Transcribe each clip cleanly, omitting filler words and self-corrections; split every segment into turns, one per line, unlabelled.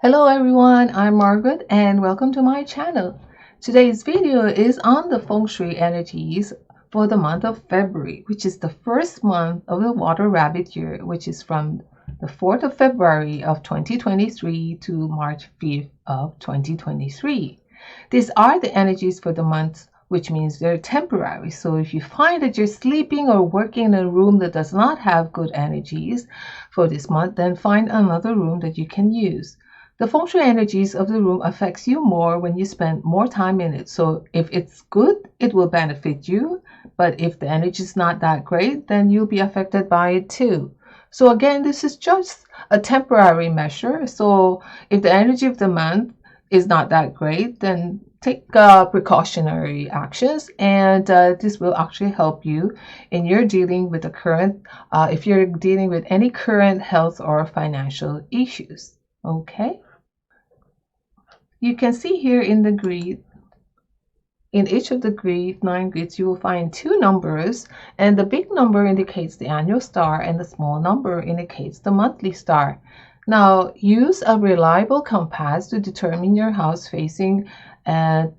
Hello everyone, I'm Margaret and welcome to my channel. Today's video is on the Feng Shui energies for the month of February, which is the first month of the Water Rabbit year, which is from the 4th of February of 2023 to March 5th of 2023. These are the energies for the month, which means they're temporary. So if you find that you're sleeping or working in a room that does not have good energies for this month, then find another room that you can use. The feng shui energies of the room affects you more when you spend more time in it. So if it's good, it will benefit you. But if the energy is not that great, then you'll be affected by it too. So again, this is just a temporary measure. So if the energy of the month is not that great, then take precautionary actions, and this will actually help you in your dealing with the current, if you're dealing with any current health or financial issues. Okay. You can see here in the grid, in each of the 9 grids, you will find two numbers, and the big number indicates the annual star and the small number indicates the monthly star. Now, use a reliable compass to determine your house facing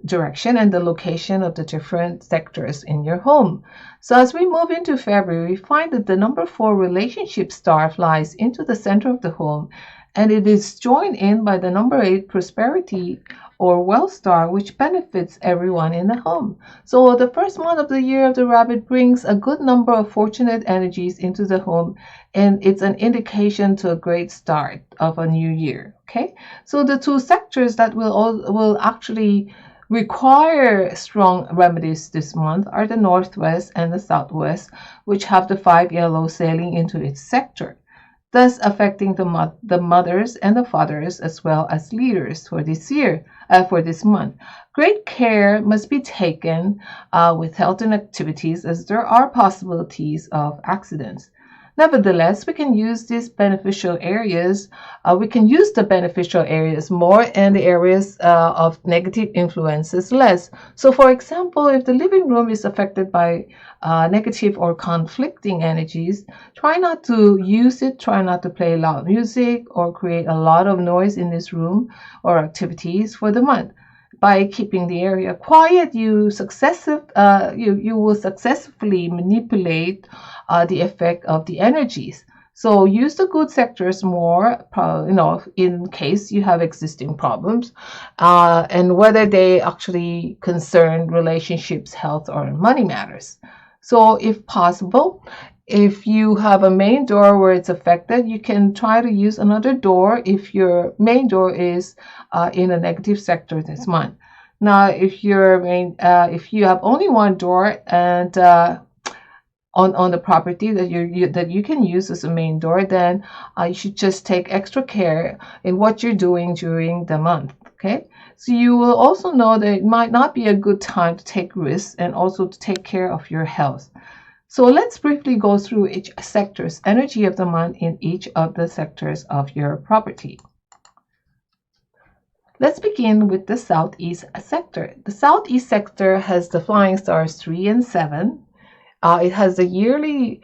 direction and the location of the different sectors in your home. So as we move into February, we find that the number 4 relationship star flies into the center of the home, and it is joined in by the number 8 prosperity or wealth star, which benefits everyone in the home. So the first month of the year of the rabbit brings a good number of fortunate energies into the home, and it's an indication to a great start of a new year. Okay, so the two sectors that will actually require strong remedies this month are the northwest and the southwest, which have the 5 yellow sailing into its sector, thus affecting the mothers and the fathers as well as leaders for this year, for this month. Great care must be taken with health and activities, as there are possibilities of accidents. Nevertheless, we can use these beneficial areas. We can use the beneficial areas more and the areas of negative influences less. So for example, if the living room is affected by negative or conflicting energies, try not to use it, try not to play loud music or create a lot of noise in this room or activities for the month. By keeping the area quiet, you will successfully manipulate the effect of the energies. So use the good sectors more, in case you have existing problems, and whether they actually concern relationships, health, or money matters. So if possible, if you have a main door where it's affected, you can try to use another door if your main door is in a negative sector this month. Now, if you have only one door and on the property that you can use as a main door, then you should just take extra care in what you're doing during the month. Okay, so you will also know that it might not be a good time to take risks and also to take care of your health. So let's briefly go through each sector's energy of the month in each of the sectors of your property. Let's begin with the southeast sector. The southeast sector has the flying stars 3 and 7. It has the yearly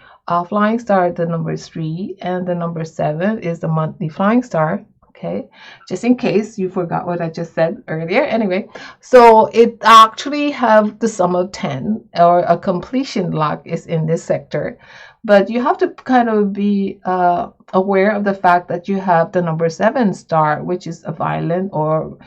flying star, the number 3, and the number 7 is the monthly flying star. Okay, just in case you forgot what I just said earlier. Anyway, so it actually have the sum of 10, or a completion luck is in this sector, but you have to kind of be aware of the fact that you have the number 7 star, which is a violent or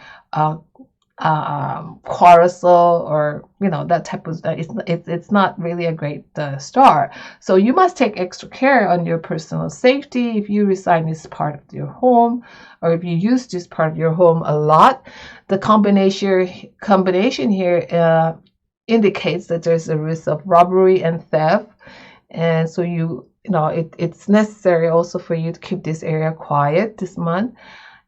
carousel, or that type of stuff. It's not really a great star, so you must take extra care on your personal safety if you reside in this part of your home, or if you use this part of your home a lot. The combination here indicates that there's a risk of robbery and theft, and so it's necessary also for you to keep this area quiet this month.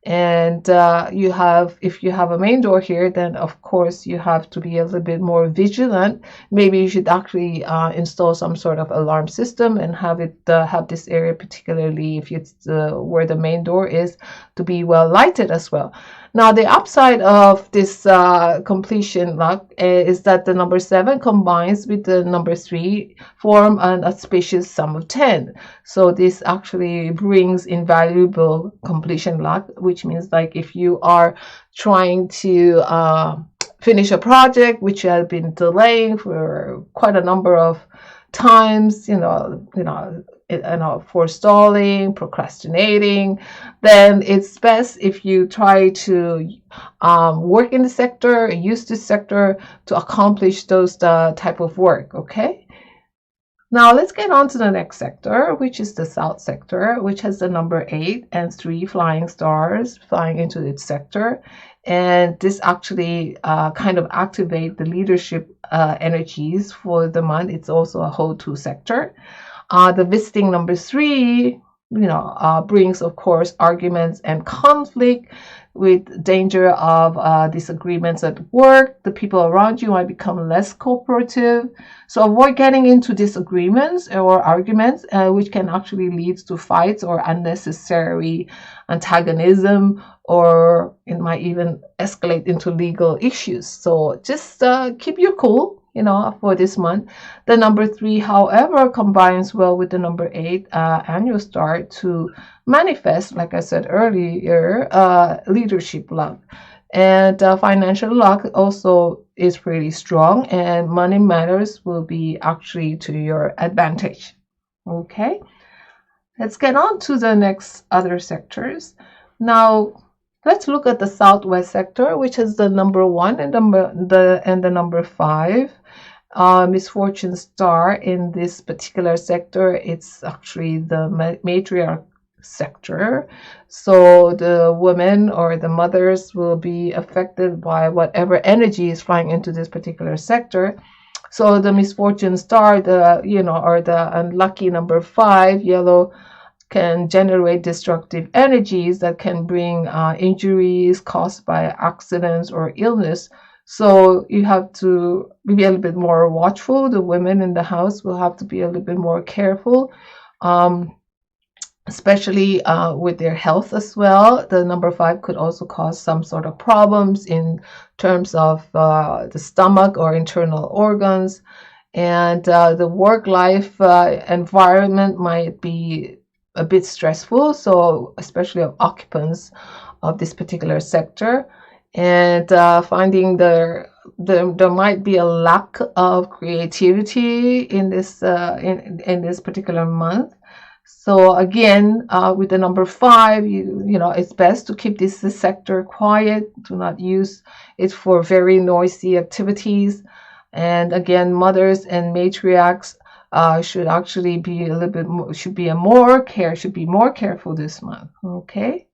And if you have a main door here, then of course you have to be a little bit more vigilant. Maybe you should actually install some sort of alarm system and have this area, particularly if it's where the main door is, to be well lighted as well. Now, the upside of this completion luck is that the number 7 combines with the number 3, form an auspicious sum of 10. So this actually brings invaluable completion luck, which means like if you are trying to finish a project which you have been delaying for quite a number of times, forestalling, procrastinating, then it's best if you try to work in the sector, use this sector to accomplish those type of work. Okay. Now let's get on to the next sector, which is the South sector, which has the number 8 and 3 flying stars flying into its sector. And this actually kind of activate the leadership energies for the month. It's also a whole 2 sector. The visiting number 3, brings, of course, arguments and conflict with danger of disagreements at work. The people around you might become less cooperative. So avoid getting into disagreements or arguments, which can actually lead to fights or unnecessary antagonism, or it might even escalate into legal issues. So just keep your cool, for this month. The number 3, however, combines well with the number 8 annual star to manifest, like I said earlier, leadership luck. And financial luck also is pretty strong, and money matters will be actually to your advantage. Okay, let's get on to the next other sectors. Now, let's look at the Southwest sector, which is the number 1 and the number 5. Misfortune star in this particular sector. It's actually the matriarch sector. So the women or the mothers will be affected by whatever energy is flying into this particular sector. So the misfortune star, or the unlucky number 5, yellow, can generate destructive energies that can bring injuries caused by accidents or illness. So you have to be a little bit more watchful. The women in the house will have to be a little bit more careful, especially with their health as well. The number 5 could also cause some sort of problems in terms of the stomach or internal organs. And the work-life environment might be a bit stressful, so especially of occupants of this particular sector. And finding there might be a lack of creativity in this in this particular month. So again, with the number 5, it's best to keep this sector quiet. Do not use it for very noisy activities. And again, mothers and matriarchs should actually be a little bit more, should be more careful this month. Okay.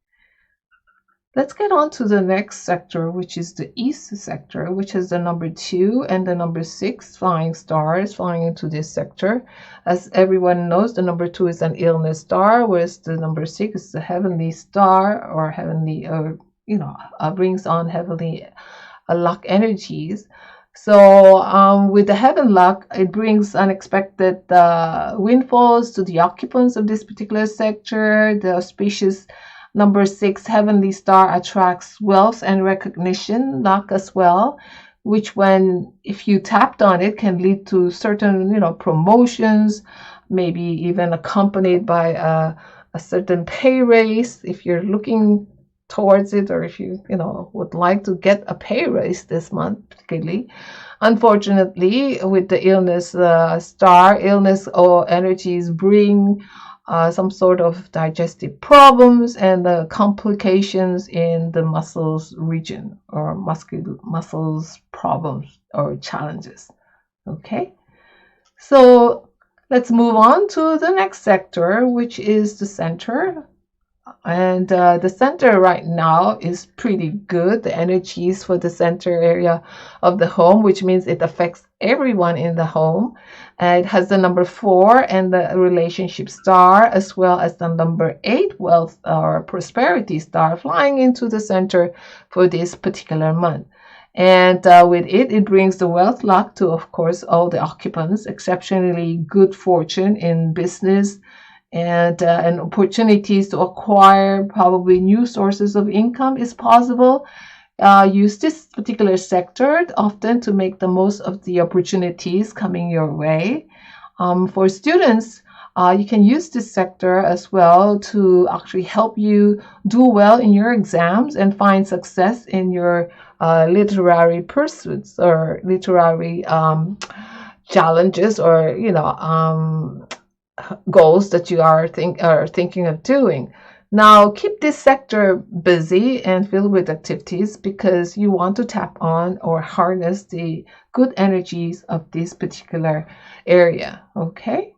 Let's get on to the next sector, which is the East sector, which is the number 2 and the number 6 flying stars flying into this sector. As everyone knows, the number 2 is an illness star, whereas the number 6 is the heavenly star, or heavenly, brings on heavenly luck energies. So with the heaven luck, it brings unexpected windfalls to the occupants of this particular sector. The auspicious number 6 heavenly star attracts wealth and recognition luck as well, which if you tapped on it, can lead to certain, promotions, maybe even accompanied by a certain pay raise if you're looking towards it, or if you would like to get a pay raise this month particularly. Unfortunately, with the illness star, illness or energies bring some sort of digestive problems and complications in the muscles region, or muscles problems or challenges. Okay, so let's move on to the next sector, which is the center. And the center right now is pretty good. The energies for the center area of the home, which means it affects everyone in the home. It has the number 4 and the relationship star, as well as the number 8 wealth or prosperity star flying into the center for this particular month. And with it brings the wealth luck to, of course, all the occupants, exceptionally good fortune in business and opportunities to acquire probably new sources of income is possible. Use this particular sector often to make the most of the opportunities coming your way. For students, you can use this sector as well to actually help you do well in your exams and find success in your literary pursuits or literary challenges, or goals that you are thinking of doing. Now, keep this sector busy and filled with activities because you want to tap on or harness the good energies of this particular area. Okay.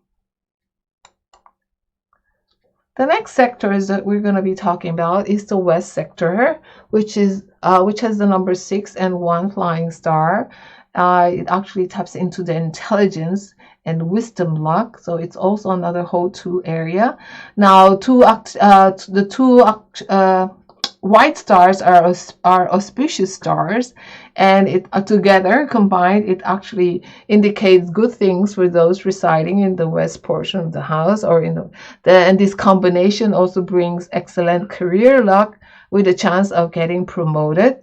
The next sectors that we're going to be talking about is the West sector, which has the number 6 and 1 flying star. It actually taps into the intelligence and wisdom luck, so it's also another Ho2 area. Now, the two white stars are auspicious stars, and it together combined, it actually indicates good things for those residing in the west portion of the house, or and this combination also brings excellent career luck with a chance of getting promoted.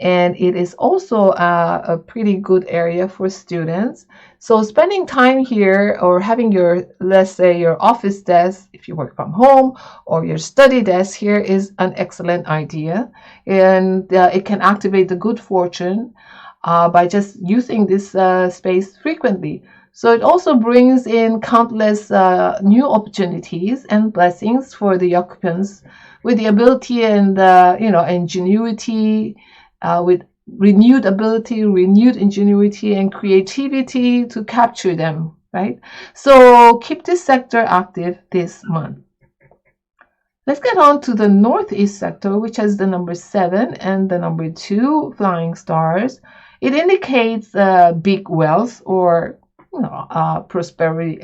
And it is also a pretty good area for students. So spending time here, or having your, let's say, your office desk, if you work from home, or your study desk here, is an excellent idea. And it can activate the good fortune by just using this space frequently. So it also brings in countless new opportunities and blessings for the occupants with the ability and ingenuity, with renewed ability, renewed ingenuity, and creativity to capture them, right? So keep this sector active this month. Let's get on to the Northeast sector, which has the number 7 and the number 2 flying stars. It indicates big wealth, or prosperity,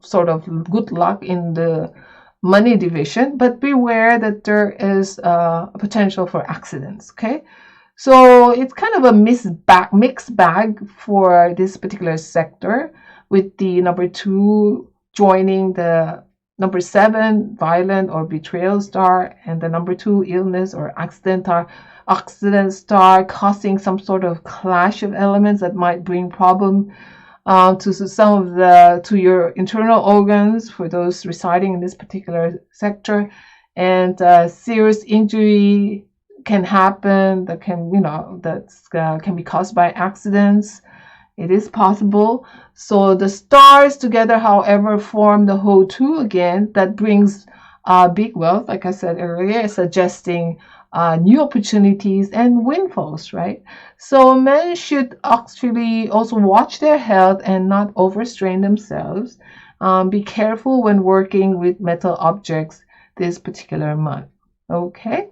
sort of good luck in the money division, but beware that there is a potential for accidents. Okay. So it's kind of a mixed bag for this particular sector, with the number 2 joining the number 7 violent or betrayal star, and the number 2 illness or accident star, causing some sort of clash of elements that might bring problem to your internal organs for those residing in this particular sector, and serious injury can happen that can be caused by accidents. It is possible. So the stars together, however, form the whole two again that brings big wealth, like I said earlier, suggesting new opportunities and windfalls, right? So men should actually also watch their health and not overstrain themselves. Be careful when working with metal objects this particular month. Okay.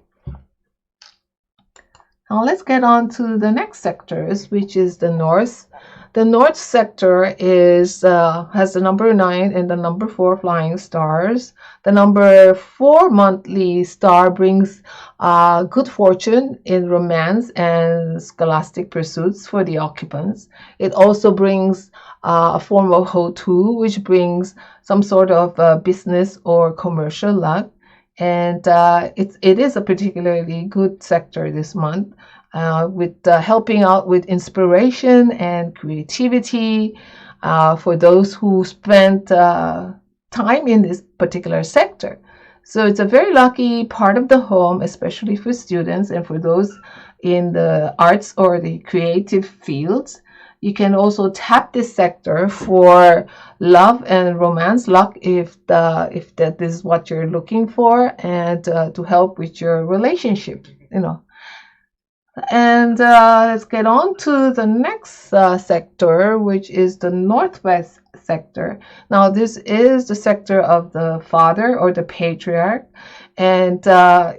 Now let's get on to the next sectors, which is the North. The North sector has the number 9 and the number 4 flying stars. The number 4 monthly star brings good fortune in romance and scholastic pursuits for the occupants. It also brings a form of Ho2, which brings some sort of business or commercial luck. And it is a particularly good sector this month, with helping out with inspiration and creativity for those who spent time in this particular sector. So it's a very lucky part of the home, especially for students and for those in the arts or the creative fields. You can also tap this sector for love and romance luck if that is what you're looking for, and to help with your relationship, And let's get on to the next sector, which is the Northwest sector. Now, this is the sector of the father or the patriarch, and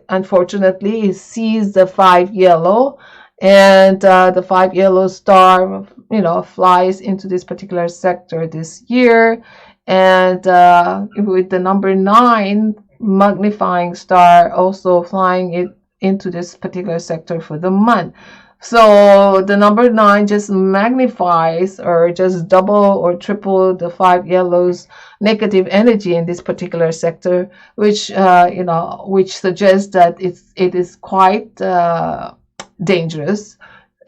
unfortunately, it sees the 5 yellow, and the 5 yellow star, flies into this particular sector this year, and with the number 9 magnifying star also flying it into this particular sector for the month. So the number 9 just magnifies or just double or triple the 5 yellows negative energy in this particular sector, which which suggests that it is quite dangerous,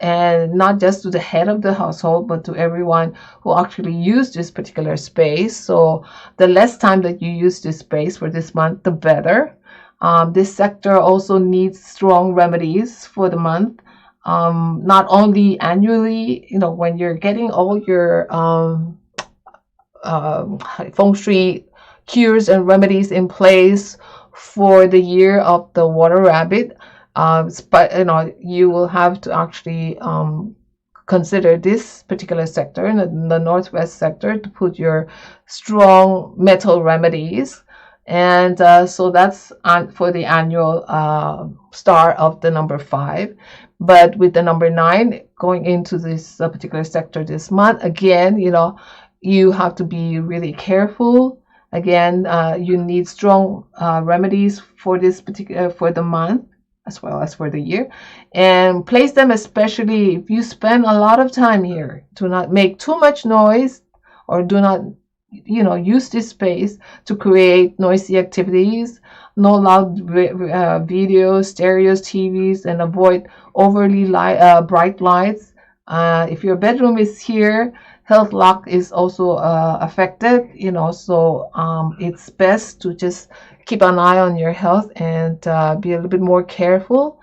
and not just to the head of the household, but to everyone who actually use this particular space. So the less time that you use this space for this month, the better. This sector also needs strong remedies for the month. Not only annually, when you're getting all your feng shui cures and remedies in place for the year of the water rabbit, but you will have to actually consider this particular sector, in the northwest sector, to put your strong metal remedies. And so that's for the annual star of the number 5. But with the number 9 going into this particular sector this month, again, you have to be really careful. Again, you need strong remedies for this particular, for the month as well as for the year, and place them, especially if you spend a lot of time here. Do not make too much noise, or do not use this space to create noisy activities. No loud videos, stereos, TVs, and avoid overly bright lights. If your bedroom is here, health lock is also affected, so it's best to just keep an eye on your health and be a little bit more careful.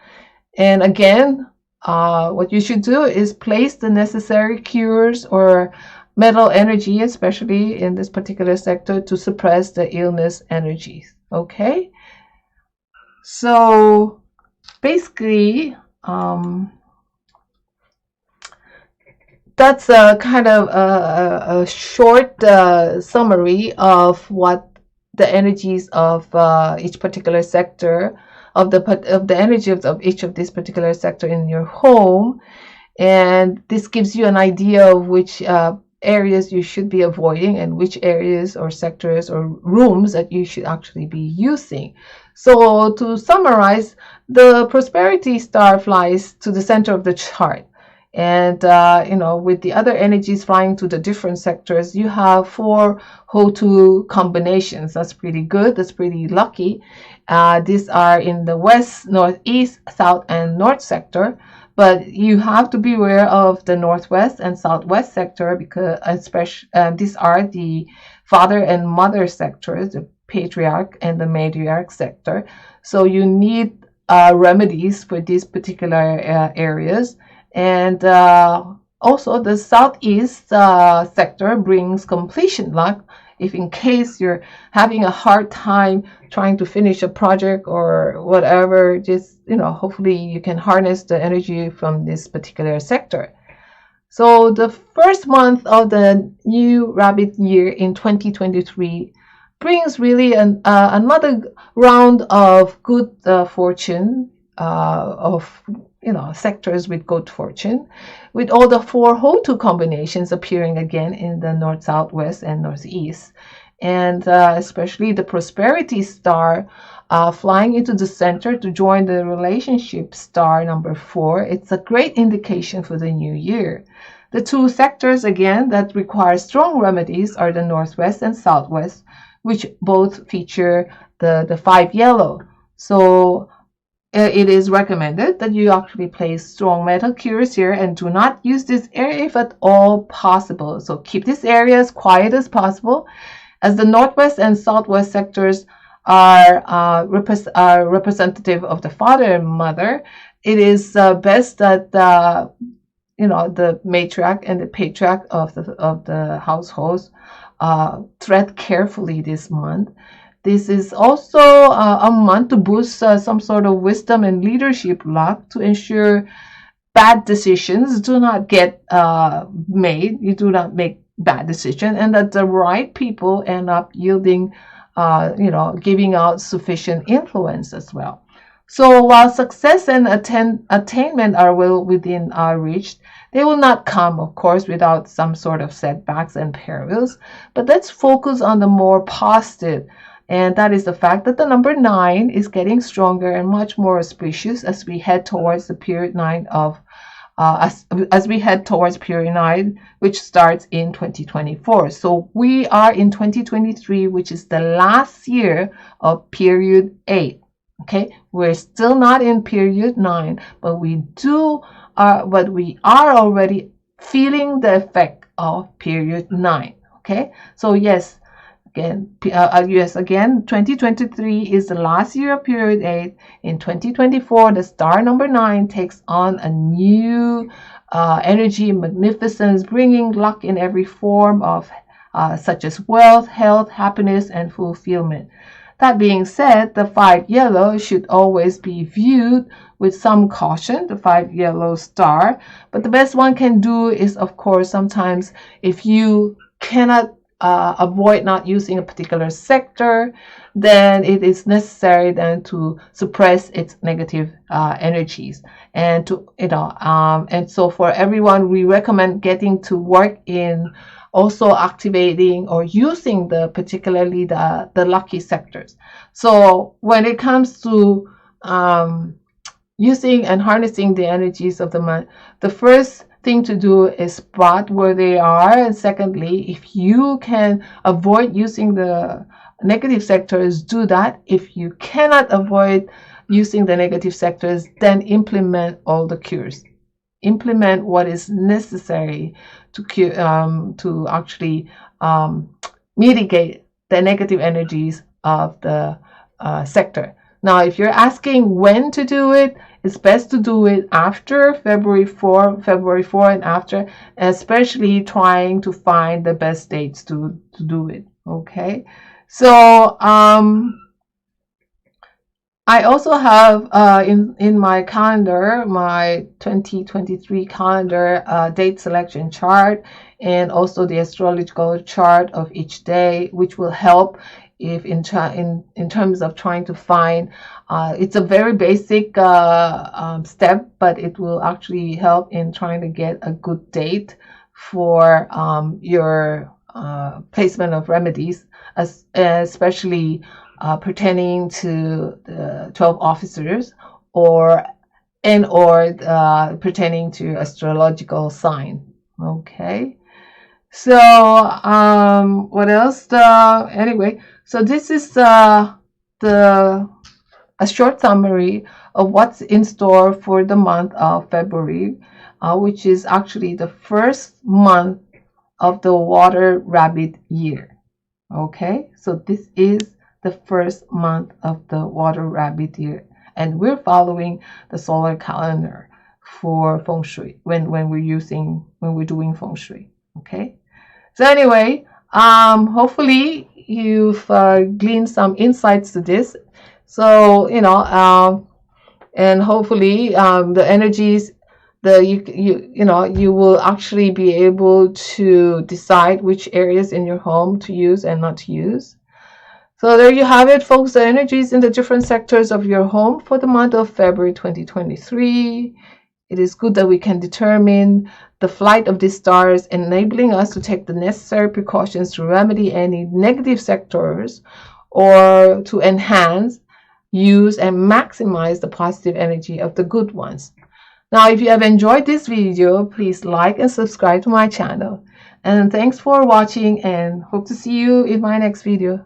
And again, what you should do is place the necessary cures or metal energy, especially in this particular sector, to suppress the illness energies. Okay, so basically, that's a kind of a short summary of what the energies of each particular sector, of the energy of each of this particular sector in your home. And this gives you an idea of which areas you should be avoiding, and which areas or sectors or rooms that you should actually be using. So to summarize, the prosperity star flies to the center of the chart. And with the other energies flying to the different sectors, you have 4 Ho-To combinations. That's pretty good. That's pretty lucky. These are in the west, northeast, south, and north sector. But you have to be aware of the northwest and southwest sector, because especially these are the father and mother sectors, the patriarch and the matriarch sector. So you need remedies for these particular areas. And also the southeast sector brings completion luck. If in case you're having a hard time trying to finish a project or whatever, just hopefully you can harness the energy from this particular sector. So the first month of the new rabbit year in 2023 brings really another round of good fortune, of sectors with good fortune, with all the 4 Ho-To combinations appearing again in the north, southwest, and northeast. And especially the prosperity star flying into the center to join the relationship star number 4. It's a great indication for the new year. The 2 sectors again that require strong remedies are the northwest and southwest, which both feature the 5 yellow. So it is recommended that you actually place strong metal cures here, and do not use this area if at all possible. So keep this area as quiet as possible, as the northwest and southwest sectors are representative of the father and mother. It is best that the matriarch and the patriarch of the households tread carefully this month. This is also a month to boost some sort of wisdom and leadership luck, to ensure bad decisions do not get made. You do not make bad decisions, and that the right people end up yielding, giving out sufficient influence as well. So while success and attainment are well within our reach, they will not come, of course, without some sort of setbacks and perils. But let's focus on the more positive. And that is the fact that the number 9 is getting stronger and much more auspicious as we head towards the period 9 of as we head towards period 9, which starts in 2024. So we are in 2023, which is the last year of period 8. Okay, we're still not in period 9, but we are already feeling the effect of period 9. Okay, so yes, again, 2023 is the last year of period 8. In 2024, the star number 9 takes on a new energy, magnificence, bringing luck in every form of such as wealth, health, happiness, and fulfillment. That being said, the 5 yellow should always be viewed with some caution, the 5 yellow star. But the best one can do is, of course, sometimes if you cannot avoid not using a particular sector, then it is necessary then to suppress its negative energies. And and so for everyone, we recommend getting to work in also activating or using particularly the lucky sectors. So when it comes to using and harnessing the energies of the month, the first thing to do is spot where they are, and secondly, if you can avoid using the negative sectors, do that. If you cannot avoid using the negative sectors, then implement all the cures. Implement what is necessary to actually mitigate the negative energies of the sector. Now, if you're asking when to do it, it's best to do it after February 4 and after, especially trying to find the best dates to do it. Okay, so I also have in my calendar, my 2023 calendar, date selection chart, and also the astrological chart of each day, which will help if in terms of trying to find. It's a very basic step, but it will actually help in trying to get a good date for your placement of remedies, especially pertaining to the 12 officers or pertaining to astrological sign. Okay, so what else? Anyway, so this is a short summary of what's in store for the month of February, which is actually the first month of the water rabbit year. Okay, so this is the first month of the water rabbit year, and we're following the solar calendar for Feng Shui when we're doing Feng Shui. Okay, so anyway, hopefully you've gleaned some insights to this. So and hopefully the energies, you will actually be able to decide which areas in your home to use and not to use. So there you have it, folks, the energies in the different sectors of your home for the month of February 2023. It is good that we can determine the flight of these stars, enabling us to take the necessary precautions to remedy any negative sectors or to enhance, use, and maximize the positive energy of the good ones. Now, if you have enjoyed this video, please like and subscribe to my channel. And thanks for watching, and hope to see you in my next video.